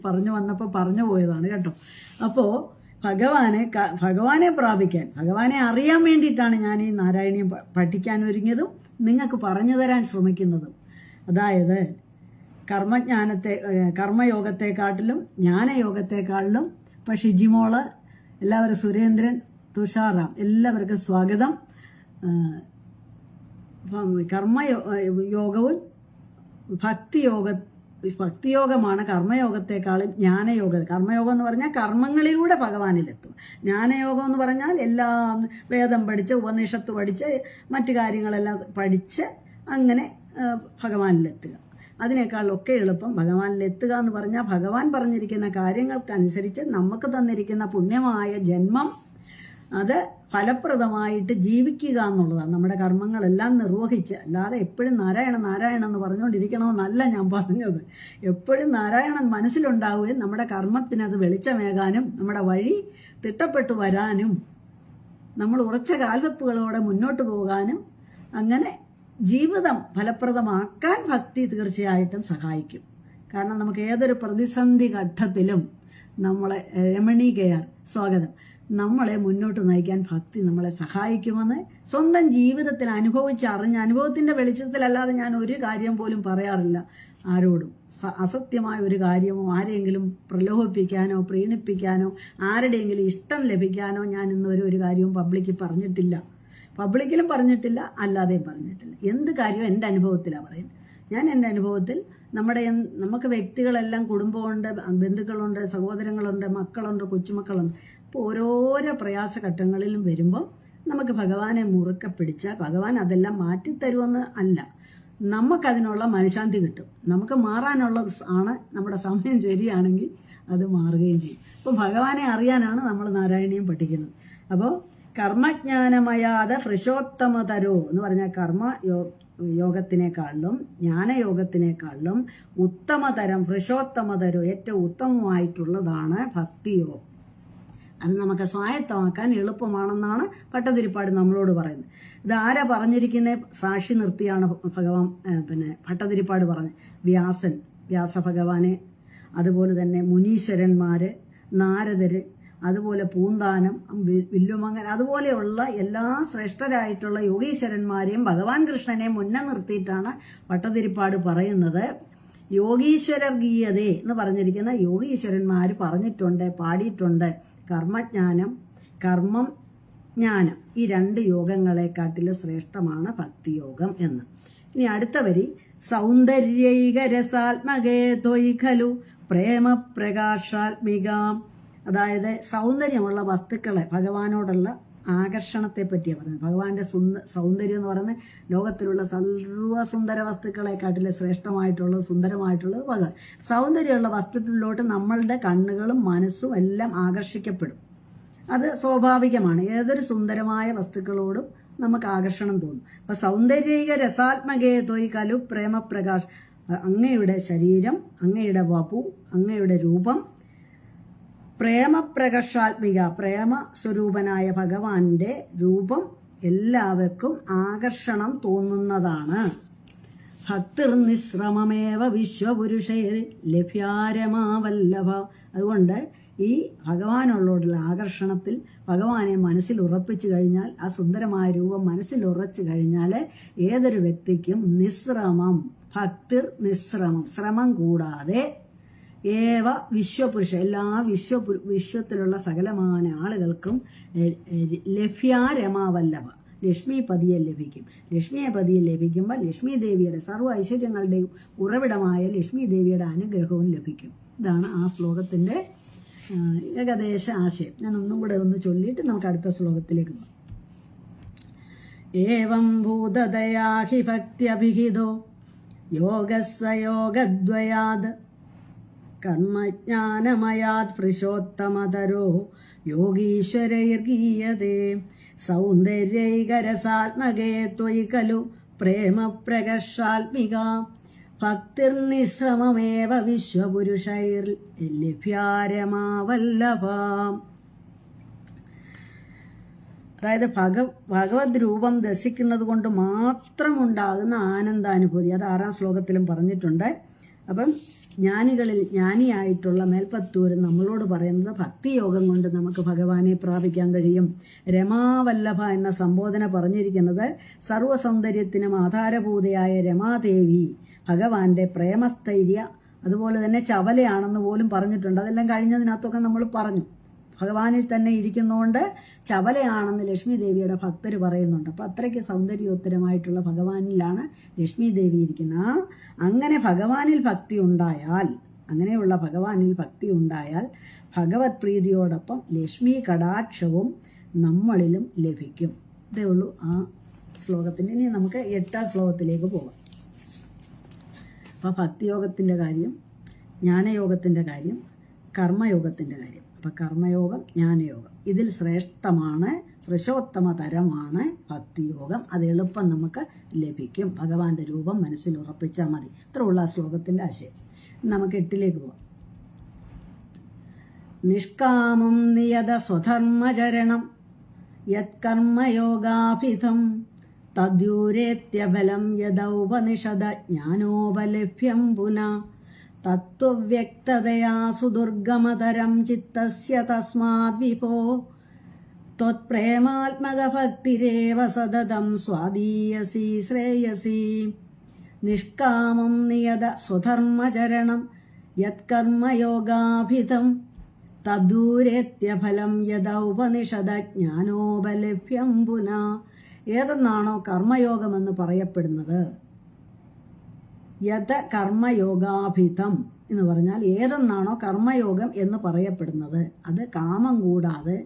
പറഞ്ഞു വന്നപ്പോൾ പറഞ്ഞു പോയതാണ് കേട്ടോ. അപ്പോൾ ഭഗവാനെ പ്രാപിക്കാൻ, ഭഗവാനെ അറിയാൻ വേണ്ടിയിട്ടാണ് ഞാൻ ഈ നാരായണീയം പഠിക്കാൻ ഒരുങ്ങിയതും നിങ്ങൾക്ക് പറഞ്ഞു തരാൻ ശ്രമിക്കുന്നതും. അതായത് കർമ്മയോഗത്തെക്കാട്ടിലും ജ്ഞാനയോഗത്തെക്കാട്ടിലും ഇപ്പം ഷിജിമോള്, എല്ലാവരും സുരേന്ദ്രൻ, തുഷാറാം, എല്ലാവർക്കും സ്വാഗതം. കർമ്മയോഗവും ഭക്തിയോഗമാണ് കർമ്മയോഗത്തെക്കാളും ജ്ഞാനയോഗം. കർമ്മയോഗം എന്ന് പറഞ്ഞാൽ കർമ്മങ്ങളിലൂടെ ഭഗവാനിലെത്തും. ജ്ഞാനയോഗം എന്ന് പറഞ്ഞാൽ എല്ലാം വേദം പഠിച്ച് ഉപനിഷത്ത് പഠിച്ച് മറ്റു കാര്യങ്ങളെല്ലാം പഠിച്ച് അങ്ങനെ ഭഗവാനിലെത്തുക. അതിനേക്കാളൊക്കെ എളുപ്പം ഭഗവാനിലെത്തുക എന്ന് പറഞ്ഞാൽ ഭഗവാൻ പറഞ്ഞിരിക്കുന്ന കാര്യങ്ങൾക്കനുസരിച്ച് നമുക്ക് തന്നിരിക്കുന്ന പുണ്യമായ ജന്മം അത് ഫലപ്രദമായിട്ട് ജീവിക്കുക എന്നുള്ളതാണ്. നമ്മുടെ കർമ്മങ്ങളെല്ലാം നിർവഹിച്ച്, അല്ലാതെ എപ്പോഴും നാരായണ നാരായണ എന്ന് പറഞ്ഞുകൊണ്ടിരിക്കണമെന്നല്ല ഞാൻ പറഞ്ഞത്. എപ്പോഴും നാരായണൻ മനസ്സിലുണ്ടാവുകയും നമ്മുടെ കർമ്മത്തിനത് വെളിച്ചമേകാനും നമ്മുടെ വഴി തിട്ടപ്പെട്ടു വരാനും നമ്മൾ ഉറച്ച കാൽവെപ്പുകളോടെ മുന്നോട്ട് പോകാനും അങ്ങനെ ജീവിതം ഫലപ്രദമാക്കാൻ ഭക്തി തീർച്ചയായിട്ടും സഹായിക്കും. കാരണം നമുക്ക് ഏതൊരു പ്രതിസന്ധി ഘട്ടത്തിലും നമ്മളെ രമണി കെയർ സ്വാഗതം, നമ്മളെ മുന്നോട്ട് നയിക്കാൻ ഭക്തി നമ്മളെ സഹായിക്കുമെന്ന് സ്വന്തം ജീവിതത്തിൽ അനുഭവിച്ചറിഞ്ഞ അനുഭവത്തിന്റെ വെളിച്ചത്തിലല്ലാതെ ഞാൻ ഒരു കാര്യം പോലും പറയാറില്ല ആരോടും. അസത്യമായ ഒരു കാര്യമോ ആരെങ്കിലും പ്രലോഭിപ്പിക്കാനോ പ്രീണിപ്പിക്കാനോ ആരുടെയെങ്കിലും ഇഷ്ടം ലഭിക്കാനോ ഞാൻ ഇന്നുവരെ ഒരു കാര്യവും പബ്ലിക്കിലും പറഞ്ഞിട്ടില്ല, അല്ലാതെയും പറഞ്ഞിട്ടില്ല. എന്ത് കാര്യവും എൻ്റെ അനുഭവത്തിലാണ് പറയുന്നത്. ഞാൻ എൻ്റെ അനുഭവത്തിൽ നമുക്ക് വ്യക്തികളെല്ലാം കുടുംബമുണ്ട്, ബന്ധുക്കളുണ്ട്, സഹോദരങ്ങളുണ്ട്, മക്കളുണ്ട്, കൊച്ചുമക്കളുണ്ട്. അപ്പോൾ ഓരോരോ പ്രയാസഘട്ടങ്ങളിലും വരുമ്പോൾ നമുക്ക് ഭഗവാനെ മുറുക്കെ പിടിച്ചാൽ ഭഗവാൻ അതെല്ലാം മാറ്റിത്തരുമെന്ന് അല്ല, നമുക്കതിനുള്ള മനഃശാന്തി കിട്ടും. നമുക്ക് മാറാനുള്ള ആണ് നമ്മുടെ സമയം ശരിയാണെങ്കിൽ അത് മാറുകയും ചെയ്യും. അപ്പോൾ ഭഗവാനെ അറിയാനാണ് നമ്മൾ നാരായണീയം പഠിക്കുന്നത്. അപ്പോൾ കർമ്മജ്ഞാനമയാത ഭൃഷോത്തമതരോ എന്ന് പറഞ്ഞാൽ യോഗത്തിനേക്കാളിലും ജ്ഞാനയോഗത്തിനേക്കാളിലും ഉത്തമതരം പുരുഷോത്തമതരം ഏറ്റവും ഉത്തമമായിട്ടുള്ളതാണ് ഭക്തിയോഗം. അത് നമുക്ക് സ്വായത്തമാക്കാൻ എളുപ്പമാണെന്നാണ് ഭട്ടതിരിപ്പാട് നമ്മളോട് പറയുന്നത്. ഇത് ആരാ പറഞ്ഞിരിക്കുന്നത്? സാക്ഷി നിർത്തിയാണ് ഭഗവാൻ ഭട്ടതിരിപ്പാട് പറഞ്ഞത്. വ്യാസഭഗവാന്, അതുപോലെ തന്നെ മുനീശ്വരന്മാര്, നാരദര്, അതുപോലെ പൂന്താനം, വില്ലുമങ്ങൻ, അതുപോലെയുള്ള എല്ലാ ശ്രേഷ്ഠരായിട്ടുള്ള യോഗീശ്വരന്മാരെയും ഭഗവാൻ കൃഷ്ണനെ മുന്നേ നിർത്തിയിട്ടാണ് ഭട്ടതിരിപ്പാട് പറയുന്നത്. യോഗീശ്വരർ ഗീയതേ എന്ന് പറഞ്ഞിരിക്കുന്ന യോഗീശ്വരന്മാർ പറഞ്ഞിട്ടുണ്ട്, പാടിയിട്ടുണ്ട്. കർമ്മജ്ഞാനം, കർമ്മം ജ്ഞാനം, ഈ 2 യോഗങ്ങളെക്കാട്ടിലും ശ്രേഷ്ഠമാണ് ഭക്തിയോഗം എന്ന്. ഇനി അടുത്ത വരി, സൗന്ദര്യൈകരസാത്മകേ ത്വയി ഖലു പ്രേമപ്രകാശാത്മികാം. അതായത് സൗന്ദര്യമുള്ള വസ്തുക്കളെ, ഭഗവാനോടുള്ള ആകർഷണത്തെ പറ്റിയാണ് പറയുന്നത്. ഭഗവാന്റെ സൗന്ദര്യം എന്ന് പറയുന്നത് ലോകത്തിലുള്ള സർവ്വസുന്ദര വസ്തുക്കളെക്കാട്ടിലെ ശ്രേഷ്ഠമായിട്ടുള്ളത്, സുന്ദരമായിട്ടുള്ളത് ഭഗവാൻ. സൗന്ദര്യമുള്ള വസ്തുക്കളിലോട്ട് നമ്മളുടെ കണ്ണുകളും മനസ്സും എല്ലാം ആകർഷിക്കപ്പെടും. അത് സ്വാഭാവികമാണ്. ഏതൊരു സുന്ദരമായ വസ്തുക്കളോടും നമുക്ക് ആകർഷണം തോന്നും. അപ്പൊ സൗന്ദര്യൈക രസാത്മകേ ത്വയി ഖലു പ്രേമപ്രകാശ്. അങ്ങയുടെ ശരീരം, അങ്ങയുടെ വപു, അങ്ങയുടെ രൂപം പ്രേമപ്രകാശാത്മിക, പ്രേമ സ്വരൂപനായ ഭഗവാന്റെ രൂപം എല്ലാവർക്കും ആകർഷണം തോന്നുന്നതാണ്. ഭക്തിർനിശ്രമമേവ വിശ്വപുരുഷൈർ ലഭ്യാരമാവല്ലഭ. അതുകൊണ്ട് ഈ ഭഗവാനുള്ളോടുള്ള ആകർഷണത്തിൽ ഭഗവാനെ മനസ്സിൽ ഉറപ്പിച്ചു കഴിഞ്ഞാൽ, ആ സുന്ദരമായ രൂപം മനസ്സിൽ ഉറച്ചു കഴിഞ്ഞാൽ ഏതൊരു വ്യക്തിക്കും നിശ്രമം, ഭക്തിർ നിശ്രമം, ശ്രമം കൂടാതെ ഏവ വിശ്വപുരുഷ, എല്ലാ വിശ്വത്തിലുള്ള സകലമായ ആളുകൾക്കും ലഭ്യാരമാവല്ലഭ, ലക്ഷ്മിപതിയെ ലഭിക്കും. ലക്ഷ്മിപതിയെ ലഭിക്കുമ്പോൾ ലക്ഷ്മി ദേവിയുടെ സർവ്വ ഐശ്വര്യങ്ങളുടെയും ഉറവിടമായ ലക്ഷ്മി ദേവിയുടെ അനുഗ്രഹവും ലഭിക്കും. ഇതാണ് ആ ശ്ലോകത്തിന്റെ ഏകദേശ ആശയം. ഞാൻ ഒന്നും കൂടെ ഒന്ന് ചൊല്ലിയിട്ട് നമുക്ക് അടുത്ത ശ്ലോകത്തിലേക്ക് പോകാം. ഏവം ഭൂതദയാ ഹി ഭക്ത്യഭിഹിതോ യോഗസ്സ യോഗദ്വയാത് കർമ്മജ്ഞാനമയാത് പുരുഷോത്തമതരോ യോഗീശ്വരൈർഗീയതേ. സൗന്ദര്യൈകരസാത്മകേ ത്വയി ഖലു പ്രേമപ്രകർഷാത്മിക. ഭക്തിർനിശ്രമമേവ വിശ്വപുരുഷൈർ ലഭ്യാരമാവല്ലഭ. അതായത് ഭഗവത് രൂപം ദർശിക്കുന്നത് കൊണ്ട് മാത്രമുണ്ടാകുന്ന ആനന്ദാനുഭൂതി, അത് 6-ാം ശ്ലോകത്തിലും പറഞ്ഞിട്ടുണ്ട്. അപ്പം ജ്ഞാനിയായിട്ടുള്ള മേൽപ്പത്തൂർ നമ്മളോട് പറയുന്നത് ഭക്തിയോഗം കൊണ്ട് നമുക്ക് ഭഗവാനെ പ്രാപിക്കാൻ കഴിയും. രമാവല്ലഭ എന്ന സംബോധന പറഞ്ഞിരിക്കുന്നത് സർവ്വസൗന്ദര്യത്തിനും ആധാരഭൂതയായ രമാദേവി ഭഗവാന്റെ പ്രേമസ്ഥൈര്യ, അതുപോലെ തന്നെ ചവലയാണെന്ന് പോലും പറഞ്ഞിട്ടുണ്ട്. അതെല്ലാം കഴിഞ്ഞതിനകത്തൊക്കെ നമ്മൾ പറഞ്ഞു. ഭഗവാനിൽ തന്നെ ഇരിക്കുന്നതുകൊണ്ട് ചവലയാണെന്ന് ലക്ഷ്മി ദേവിയുടെ ഭക്തർ പറയുന്നുണ്ട്. അപ്പം അത്രയ്ക്ക് സൗന്ദര്യോത്തരമായിട്ടുള്ള ഭഗവാനിലാണ് ലക്ഷ്മി ദേവി ഇരിക്കുന്നത്. അങ്ങനെ ഭഗവാനിൽ ഭക്തി ഉണ്ടായാൽ, അങ്ങനെയുള്ള ഭഗവാനിൽ ഭക്തി ഉണ്ടായാൽ ഭഗവത് പ്രീതിയോടൊപ്പം ലക്ഷ്മി കടാക്ഷവും നമ്മളിലും ലഭിക്കും. ഇതേ ഉള്ളൂ ആ ശ്ലോകത്തിൻ്റെ. ഇനി നമുക്ക് 8-ാം ശ്ലോകത്തിലേക്ക് പോകാം. അപ്പോൾ ഭക്തിയോഗത്തിൻ്റെ കാര്യം, ജ്ഞാനയോഗത്തിൻ്റെ കാര്യം, കർമ്മയോഗത്തിൻ്റെ കാര്യം. അപ്പം കർമ്മയോഗം, ജ്ഞാനയോഗം, ഇതിൽ ശ്രേഷ്ഠമാണ്, പുരുഷോത്തമ തരമാണ് ഭക്തിയോഗം. അത് എളുപ്പം നമുക്ക് ലഭിക്കും. ഭഗവാന്റെ രൂപം മനസ്സിൽ ഉറപ്പിച്ചാൽ മതി. ഇത്രയുള്ള ആ ശ്ലോകത്തിൻ്റെ ആശയം. നമുക്ക് 8-ലേക്ക് പോകാം. നിഷ്കാമം നിയത സ്വധർമ്മചരണം യത്കർമ്മയോഗാഭിധം തദ്യൂരേത്യഫലം യദൗപനിഷദ ജ്ഞാനോപലഭ്യം പുനഃ തത്വവ്യക്തതയാ സുദുർഗമതരം ചിത്തസ്യ തസ്മാത് വിഭോ ത്വത്പ്രേമാത്മകഭക്തിരേവ സതതം സ്വാദീയസി ശ്രേയസി. നിഷ്കാമം നിയത സ്വധർമ്മചരണം യത്കർമ്മയോഗാഭിധം തദ്ദൂരേത്യഫലം യദൗപനിഷദ ജ്ഞാനോപലഭ്യം പുനഃ. ഏതെന്നാണോ കർമ്മയോഗമെന്ന് പറയപ്പെടുന്നത്, യഥ കർമ്മയോഗാഭിധം എന്ന് പറഞ്ഞാൽ ഏതെന്നാണോ കർമ്മയോഗം എന്ന് പറയപ്പെടുന്നത്, അത് കാമം കൂടാതെ,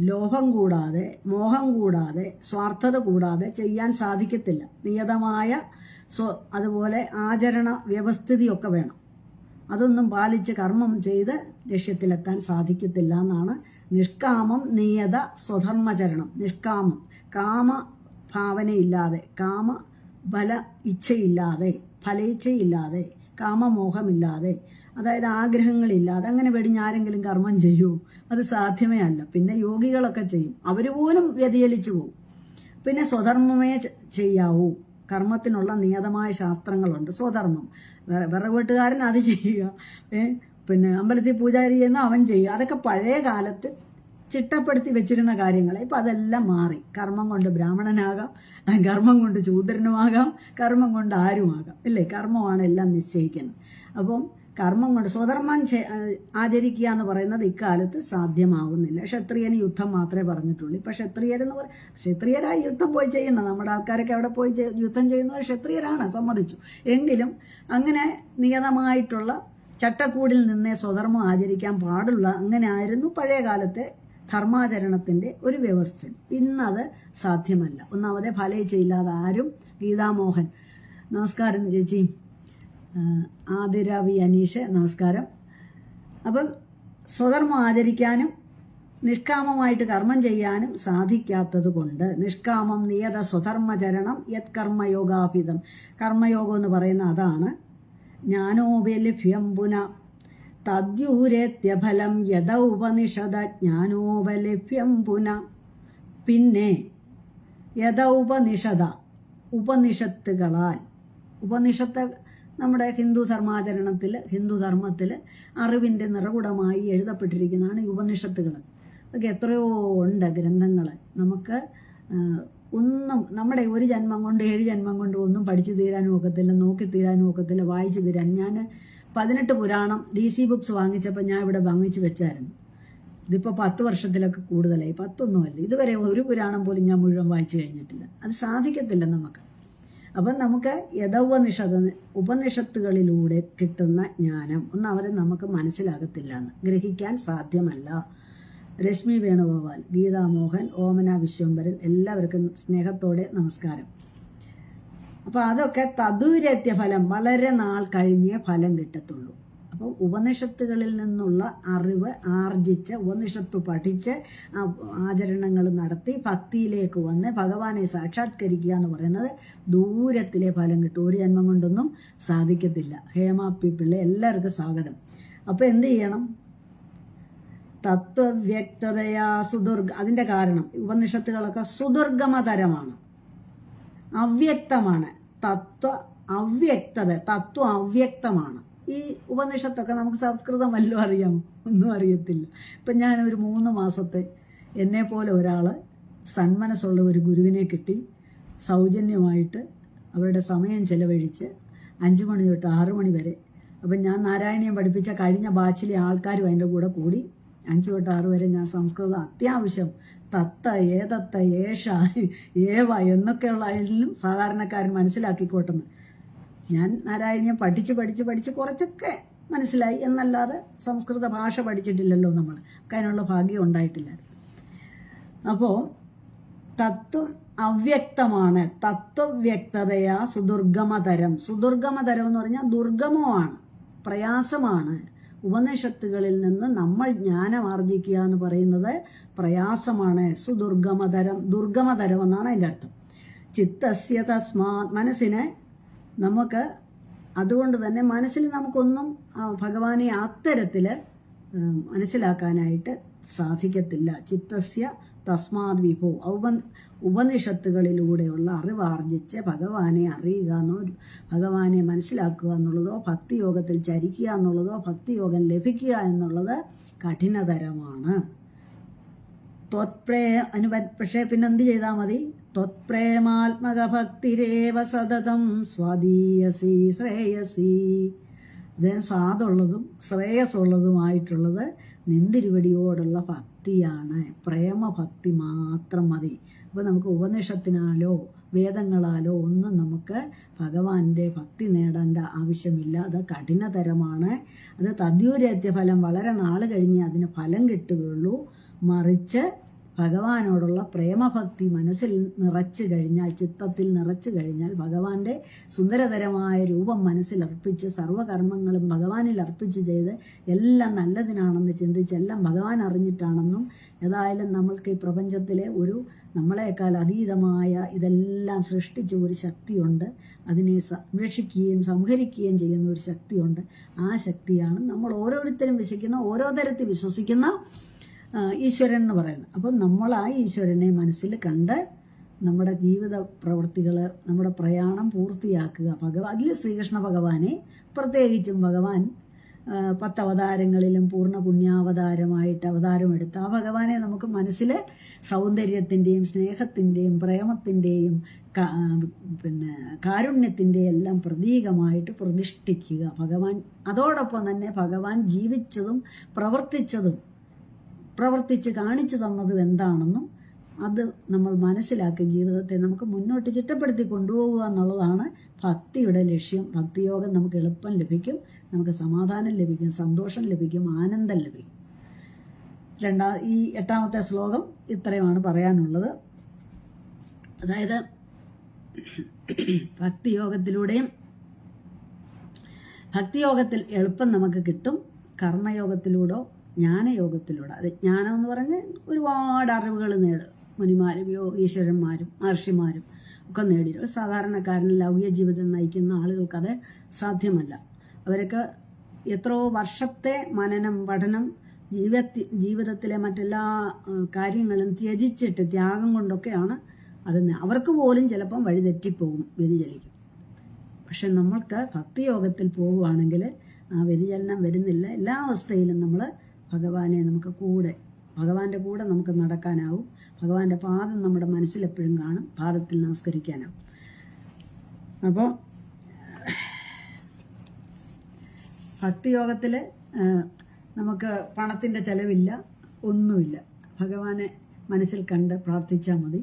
ലോഭം കൂടാതെ, മോഹം കൂടാതെ, സ്വാർത്ഥത കൂടാതെ ചെയ്യാൻ സാധിക്കത്തില്ല. നിയതമായ അതുപോലെ ആചരണ വ്യവസ്ഥിതിയൊക്കെ വേണം. അതൊന്നും പാലിച്ച് കർമ്മം ചെയ്ത് ലക്ഷ്യത്തിലെത്താൻ സാധിക്കത്തില്ല എന്നാണ്. നിഷ്കാമം നിയത സ്വധർമ്മചരണം. നിഷ്കാമം, ഭാവനയില്ലാതെ, ബല ഇച്ഛയില്ലാതെ, ഫലേച്ഛയില്ലാതെ, കാമമോഹമില്ലാതെ, അതായത് ആഗ്രഹങ്ങളില്ലാതെ അങ്ങനെ വെടിഞ്ഞാരെങ്കിലും കർമ്മം ചെയ്യൂ? അത് സാധ്യമേ അല്ല. പിന്നെ യോഗികളൊക്കെ ചെയ്യും, അവർ പോലും വ്യതിചലിച്ചു പോകും. പിന്നെ സ്വധർമ്മമേ ചെയ്യാവൂ. കർമ്മത്തിനുള്ള നിയതമായ ശാസ്ത്രങ്ങളുണ്ട്. സ്വധർമ്മം, വിറകുവെട്ടുകാരൻ അത് ചെയ്യുക, പിന്നെ അമ്പലത്തിൽ പൂജാരി ചെയ്യുന്ന അവൻ ചെയ്യുക. അതൊക്കെ പഴയ കാലത്ത് ചിട്ടപ്പെടുത്തി വെച്ചിരുന്ന കാര്യങ്ങൾ. ഇപ്പം അതെല്ലാം മാറി. കർമ്മം കൊണ്ട് ബ്രാഹ്മണനാകാം, കർമ്മം കൊണ്ട് ശൂദ്രനുമാകാം, കർമ്മം കൊണ്ട് ആരുമാകാം, ഇല്ലേ? കർമ്മമാണ് എല്ലാം നിശ്ചയിക്കുന്നത്. അപ്പം കർമ്മം കൊണ്ട് സ്വധർമ്മം ആചരിക്കുക എന്ന് പറയുന്നത് ഇക്കാലത്ത് സാധ്യമാവുന്നില്ല. ക്ഷത്രിയന് യുദ്ധം മാത്രമേ പറഞ്ഞിട്ടുള്ളൂ. ഇപ്പം ക്ഷത്രിയരായി യുദ്ധം പോയി ചെയ്യുന്ന നമ്മുടെ ആൾക്കാരൊക്കെ അവിടെ പോയി യുദ്ധം ചെയ്യുന്നത് ക്ഷത്രിയരാണ്, സമ്മതിച്ചു. എങ്കിലും അങ്ങനെ നിയതമായിട്ടുള്ള ചട്ടക്കൂടിൽ നിന്നേ സ്വധർമ്മം ആചരിക്കാൻ പാടുള്ള, അങ്ങനെ ആയിരുന്നു പഴയ കാലത്തെ ധർമാചരണത്തിൻ്റെ ഒരു വ്യവസ്ഥ. ഇന്നത് സാധ്യമല്ല. ഒന്നാമതെ ഫലേച്ഛയില്ലാതെ ആരും. ഗീതാമോഹൻ, നമസ്കാരം ചേച്ചി. ആതിര അനീഷ്, നമസ്കാരം. അപ്പം സ്വധർമ്മം ആചരിക്കാനും നിഷ്കാമമായിട്ട് കർമ്മം ചെയ്യാനും സാധിക്കാത്തത് കൊണ്ട് നിഷ്കാമം നിയത സ്വധർമ്മചരണം യത് കർമ്മയോഗാഭിതം. കർമ്മയോഗം എന്ന് പറയുന്ന അതാണ്. ജ്ഞാനോപലഭ്യം പുന തദ്യൂരേത്യഫലം യഥ ഉപനിഷദ ജ്ഞാനോപലഭ്യം പുന. പിന്നെ യഥ ഉപനിഷദ, ഉപനിഷത്തുകളാൽ, ഉപനിഷത്ത് നമ്മുടെ ഹിന്ദുധർമ്മത്തിൽ അറിവിൻ്റെ നിറകുടമായി എഴുതപ്പെട്ടിരിക്കുന്നതാണ് ഈ ഉപനിഷത്തുകൾ. അതൊക്കെ എത്രയോ ഉണ്ട് ഗ്രന്ഥങ്ങൾ. നമുക്ക് ഒന്നും നമ്മുടെ ഒരു ജന്മം കൊണ്ട് 7 ജന്മം കൊണ്ട് ഒന്നും പഠിച്ചു തീരാനും ഒക്കത്തില്ല, നോക്കി തീരാനും ഒക്കത്തില്ല, വായിച്ചു തീരാൻ. ഞാൻ 18 പുരാണം DC ബുക്സ് വാങ്ങിച്ചപ്പോൾ ഞാൻ ഇവിടെ വാങ്ങിച്ചു വെച്ചായിരുന്നു. ഇതിപ്പോൾ 10 വർഷത്തിലൊക്കെ കൂടുതലായി. 10 ഒന്നുമല്ല, ഇതുവരെ ഒരു പുരാണം പോലും ഞാൻ മുഴുവൻ വായിച്ചു കഴിഞ്ഞിട്ടില്ല. അത് സാധിക്കത്തില്ല നമുക്ക്. അപ്പം നമുക്ക് ഉപനിഷത്തുകളിലൂടെ കിട്ടുന്ന ജ്ഞാനം ഒന്നവരെ നമുക്ക് മനസ്സിലാകത്തില്ല, ഗ്രഹിക്കാൻ സാധ്യമല്ല. രശ്മി വേണുഗോപാൽ, ഗീതാമോഹൻ, ഓമന വിശ്വംഭരൻ, എല്ലാവർക്കും സ്നേഹത്തോടെ നമസ്കാരം. അപ്പോൾ അതൊക്കെ തദൂരത്യ ഫലം, വളരെ നാൾ കഴിഞ്ഞേ ഫലം കിട്ടത്തുള്ളൂ. അപ്പം ഉപനിഷത്തുകളിൽ നിന്നുള്ള അറിവ് ആർജിച്ച്, ഉപനിഷത്ത് പഠിച്ച് ആചരണങ്ങൾ നടത്തി ഭക്തിയിലേക്ക് വന്ന് ഭഗവാനെ സാക്ഷാത്കരിക്കുക എന്ന് പറയുന്നത് ദൂരത്തിലെ ഫലം കിട്ടും. ഒരു ജന്മം കൊണ്ടൊന്നും സാധിക്കത്തില്ല. ഹേമ പിള്ള, എല്ലാവർക്കും സ്വാഗതം. അപ്പോൾ എന്ത് ചെയ്യണം? തത്വവ്യക്തതയാ അതിൻ്റെ കാരണം ഉപനിഷത്തുകളൊക്കെ സുദുർഗമതരമാണ്, അവ്യക്തമാണ്. തത്വം അവ്യക്തമാണ്. ഈ ഉപനിഷത്തൊക്കെ നമുക്ക് സംസ്കൃതം വല്ലതും അറിയാമോ? ഒന്നും അറിയത്തില്ല. ഇപ്പം ഞാനൊരു 3 മാസത്തെ എന്നെപ്പോലെ ഒരാൾ സന്മനസ്സുള്ള ഒരു ഗുരുവിനെ കിട്ടി, സൗജന്യമായിട്ട് അവരുടെ സമയം ചെലവഴിച്ച് 5 മണി തൊട്ട് 6 മണി വരെ. അപ്പം ഞാൻ നാരായണീയം പഠിപ്പിച്ച കഴിഞ്ഞ ബാച്ചിലെ ആൾക്കാരും അതിൻ്റെ കൂടെ കൂടി 5 തൊട്ട് 6 വരെ ഞാൻ സംസ്കൃതം അത്യാവശ്യം തത്ത, ഏതത്ത, ഏഷ, ഏവ എന്നൊക്കെയുള്ള അതിലും സാധാരണക്കാരൻ മനസ്സിലാക്കിക്കോട്ടെന്ന് ഞാൻ നാരായണീയം പഠിച്ച് കുറച്ചൊക്കെ മനസ്സിലായി എന്നല്ലാതെ സംസ്കൃത ഭാഷ പഠിച്ചിട്ടില്ലല്ലോ നമ്മൾ. അതിനുള്ള ഭാഗ്യം ഉണ്ടായിട്ടില്ല. അപ്പോൾ തത്വം അവ്യക്തമാണ്. തത്വവ്യക്തതയാ സുദുർഗമതരം എന്ന് പറഞ്ഞാൽ ദുർഗമമാണ്, പ്രയാസമാണ്. ഉപനിഷത്തുകളിൽ നിന്ന് നമ്മൾ ജ്ഞാനം ആർജിക്കുക എന്ന് പറയുന്നത് പ്രയാസമാണ്. ദുർഗമതരം എന്നാണ് അതിൻ്റെ അർത്ഥം. ചിത്തസ്യ തസ്മാത്, മനസ്സിനെ നമുക്ക്, അതുകൊണ്ട് തന്നെ മനസ്സിൽ നമുക്കൊന്നും ഭഗവാനെ അത്തരത്തിൽ മനസ്സിലാക്കാനായിട്ട് സാധിക്കത്തില്ല. ചിത്തസ്യ തസ്മാത് വിഭോ, ഉപനിഷത്തുകളിലൂടെയുള്ള അറിവാർജിച്ച് ഭഗവാനെ അറിയുക ഭഗവാനെ മനസ്സിലാക്കുക എന്നുള്ളതോ ഭക്തിയോഗത്തിൽ ചരിക്കുക എന്നുള്ളതോ ഭക്തിയോഗം ലഭിക്കുക എന്നുള്ളത് കഠിനതരമാണ്. പക്ഷേ പിന്നെന്ത് ചെയ്താൽ മതി? ത്വത്പ്രേമാത്മക ഭക്തിരേവ സതതം സ്വാദീയസി ശ്രേയസി. അദ്ദേഹം സ്വാദുള്ളതും ശ്രേയസ്സുള്ളതുമായിട്ടുള്ളത് നിന്തിരുവടിയോടുള്ള ഭക്തിയാണ്. പ്രേമഭക്തി മാത്രം മതി. അപ്പോൾ നമുക്ക് ഉപനിഷത്തിനാലോ വേദങ്ങളാലോ ഒന്നും നമുക്ക് ഭഗവാന്റെ ഭക്തി നേടേണ്ട ആവശ്യമില്ല. അത് കഠിനതരമാണ്. അത് തദ്യൂരത്യ ഫലം, വളരെ നാൾ കഴിഞ്ഞ് അതിന് ഫലം കിട്ടുകയുള്ളൂ. മറിച്ച് ഭഗവാനോടുള്ള പ്രേമഭക്തി മനസ്സിൽ നിറച്ചു കഴിഞ്ഞാൽ, ചിത്തത്തിൽ നിറച്ചു കഴിഞ്ഞാൽ, ഭഗവാന്റെ സുന്ദരതരമായ രൂപം മനസ്സിലർപ്പിച്ച് സർവ്വകർമ്മങ്ങളും ഭഗവാനിൽ അർപ്പിച്ച് ചെയ്ത് എല്ലാം നല്ലതിനാണെന്ന് ചിന്തിച്ച് എല്ലാം ഭഗവാൻ അറിഞ്ഞിട്ടാണെന്നും ഏതായാലും നമ്മൾക്ക് ഈ പ്രപഞ്ചത്തിലെ ഒരു നമ്മളെക്കാൾ അതീതമായ ഇതെല്ലാം സൃഷ്ടിച്ച ഒരു ശക്തിയുണ്ട്, അതിനെ സംരക്ഷിക്കുകയും സംഹരിക്കുകയും ചെയ്യുന്ന ഒരു ശക്തിയുണ്ട്. ആ ശക്തിയാണ് നമ്മൾ ഓരോരുത്തരും ഓരോ തരത്തിൽ വിശ്വസിക്കുന്ന ഈശ്വരൻ എന്ന് പറയുന്നത്. അപ്പം നമ്മൾ ആ ഈശ്വരനെ മനസ്സിൽ കണ്ട് നമ്മുടെ ജീവിത പ്രവൃത്തികൾ, നമ്മുടെ പ്രയാണം പൂർത്തിയാക്കുക. അതിൽ ശ്രീകൃഷ്ണ ഭഗവാനെ പ്രത്യേകിച്ചും ഭഗവാൻ 10 അവതാരങ്ങളിലും പൂർണ്ണ പുണ്യാവതാരമായിട്ട് അവതാരമെടുത്ത ആ ഭഗവാനെ നമുക്ക് മനസ്സിൽ സൗന്ദര്യത്തിൻ്റെയും സ്നേഹത്തിൻ്റെയും പ്രേമത്തിൻ്റെയും കാരുണ്യത്തിൻ്റെയും എല്ലാം പ്രതീകമായിട്ട് പ്രതിഷ്ഠിക്കുക. ഭഗവാൻ അതോടൊപ്പം തന്നെ ഭഗവാൻ ജീവിച്ചതും പ്രവർത്തിച്ച് കാണിച്ചു തന്നതും എന്താണെന്നും അത് നമ്മൾ മനസ്സിലാക്കി ജീവിതത്തെ നമുക്ക് മുന്നോട്ട് ചിട്ടപ്പെടുത്തി കൊണ്ടുപോകുക എന്നുള്ളതാണ് ഭക്തിയുടെ ലക്ഷ്യം. ഭക്തിയോഗം നമുക്ക് എളുപ്പം ലഭിക്കും, നമുക്ക് സമാധാനം ലഭിക്കും, സന്തോഷം ലഭിക്കും, ആനന്ദം ലഭിക്കും. ഈ 8ാമത്തെ ശ്ലോകം ഇത്രയുമാണ് പറയാനുള്ളത്. അതായത് ഭക്തിയോഗത്തിൽ എളുപ്പം നമുക്ക് കിട്ടും, കർമ്മയോഗത്തിലൂടെ ജ്ഞാനയോഗത്തിലൂടെ. അത് ജ്ഞാനം എന്ന് പറഞ്ഞ് ഒരുപാട് അറിവുകൾ നേടും. മുനിമാരും ഈശ്വരന്മാരും മഹർഷിമാരും ഒക്കെ നേടിയിട്ടുള്ള സാധാരണക്കാരന് ലൗകിക ജീവിതം നയിക്കുന്ന ആളുകൾക്കത് സാധ്യമല്ല. അവരൊക്കെ എത്രയോ വർഷത്തെ മനനം പഠനം ജീവിതത്തിലെ മറ്റെല്ലാ കാര്യങ്ങളും ത്യജിച്ചിട്ട് ത്യാഗം കൊണ്ടൊക്കെയാണ് അത്. അവർക്ക് പോലും ചിലപ്പം വഴിതെറ്റിപ്പോകും, വ്യതിചലിക്കും. പക്ഷെ നമ്മൾക്ക് ഭക്തിയോഗത്തിൽ പോകുവാണെങ്കിൽ ആ വ്യതിചലനം വരുന്നില്ല. എല്ലാ അവസ്ഥയിലും നമ്മൾ ഭഗവാന്റെ കൂടെ നമുക്ക് നടക്കാനാവും. ഭഗവാന്റെ പാദം നമ്മുടെ മനസ്സിലെപ്പോഴും കാണും, പാദത്തിൽ നമസ്കരിക്കാനാവും. അപ്പോൾ ഭക്തിയോഗത്തിൽ നമുക്ക് പണത്തിൻ്റെ ചിലവില്ല, ഒന്നുമില്ല. ഭഗവാനെ മനസ്സിൽ കണ്ട് പ്രാർത്ഥിച്ചാൽ മതി.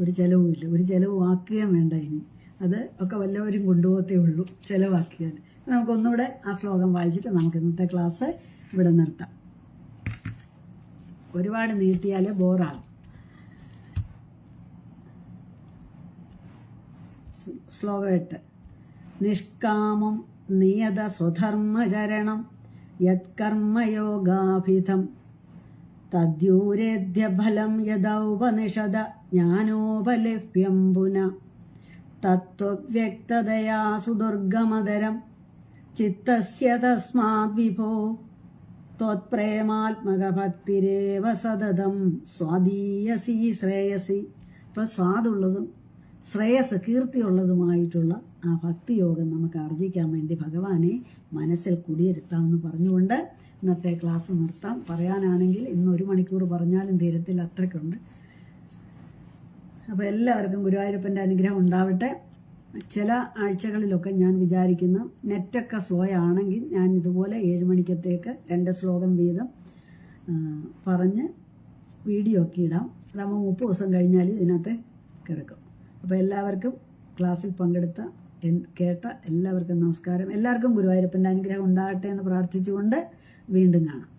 ഒരു ചിലവുമില്ല, ഒരു ചിലവും ആക്കുകയും വേണ്ട. ഇനി അത് ഒക്കെ വല്ലവരും കൊണ്ടുപോകത്തേ ഉള്ളൂ ചിലവാക്കിയാൽ. നമുക്കൊന്നുകൂടെ ആ ശ്ലോകം വായിച്ചിട്ട് നമുക്ക് ഇന്നത്തെ ക്ലാസ് ഇവിടെ നിർത്താം. ഒരുപാട് നീട്ടിയാൽ ബോറാകും. ശ്ലോകം 8. നിഷ്കാമം നിയത സ്വധർമ്മചരണം യത്കർമ്മയോഗാഭിധം തദ്യൂരേദ്യഫലം യദൗപനിഷദ ജ്ഞാനോപലിപ്യം പുന തത്വവ്യക്തതയാ സുദുർഗമതരം ചിത്തസ്യ തസ്മാത് വിഭോ ത്വത്പ്രേമാത്മകഭക്തിരേവ സതതം സ്വാദീയസി ശ്രേയസി. ഇപ്പം സ്വാദുള്ളതും ശ്രേയസ് കീർത്തിയുള്ളതുമായിട്ടുള്ള ആ ഭക്തിയോഗം നമുക്ക് ആർജിക്കാൻ വേണ്ടി ഭഗവാനെ മനസ്സിൽ കുടിയിരുത്താമെന്ന് പറഞ്ഞുകൊണ്ട് ഇന്നത്തെ ക്ലാസ് നിർത്താം. പറയാനാണെങ്കിൽ ഇന്ന് 1 മണിക്കൂർ പറഞ്ഞാലും തീരത്തിൽ അത്രയ്ക്കുണ്ട്. അപ്പോൾ എല്ലാവർക്കും ഗുരുവായൂരപ്പൻ്റെ അനുഗ്രഹം ഉണ്ടാവട്ടെ. ചില ആഴ്ചകളിലൊക്കെ ഞാൻ വിചാരിക്കുന്നു നെറ്റൊക്കെ സ്ലോ ആണെങ്കിൽ ഞാൻ ഇതുപോലെ 7 മണിക്കത്തേക്ക് 2 ശ്ലോകം വീതം പറഞ്ഞ് വീഡിയോ ഒക്കെ ഇടാം. അതാകുമ്പോൾ 30 ദിവസം കഴിഞ്ഞാൽ ഇതിനകത്ത് കിടക്കും. അപ്പോൾ എല്ലാവർക്കും ക്ലാസ്സിൽ കേട്ട എല്ലാവർക്കും നമസ്കാരം. എല്ലാവർക്കും ഗുരുവായൂരപ്പൻ്റെ അനുഗ്രഹം ഉണ്ടാകട്ടെ എന്ന് പ്രാർത്ഥിച്ചുകൊണ്ട് വീണ്ടും കാണാം.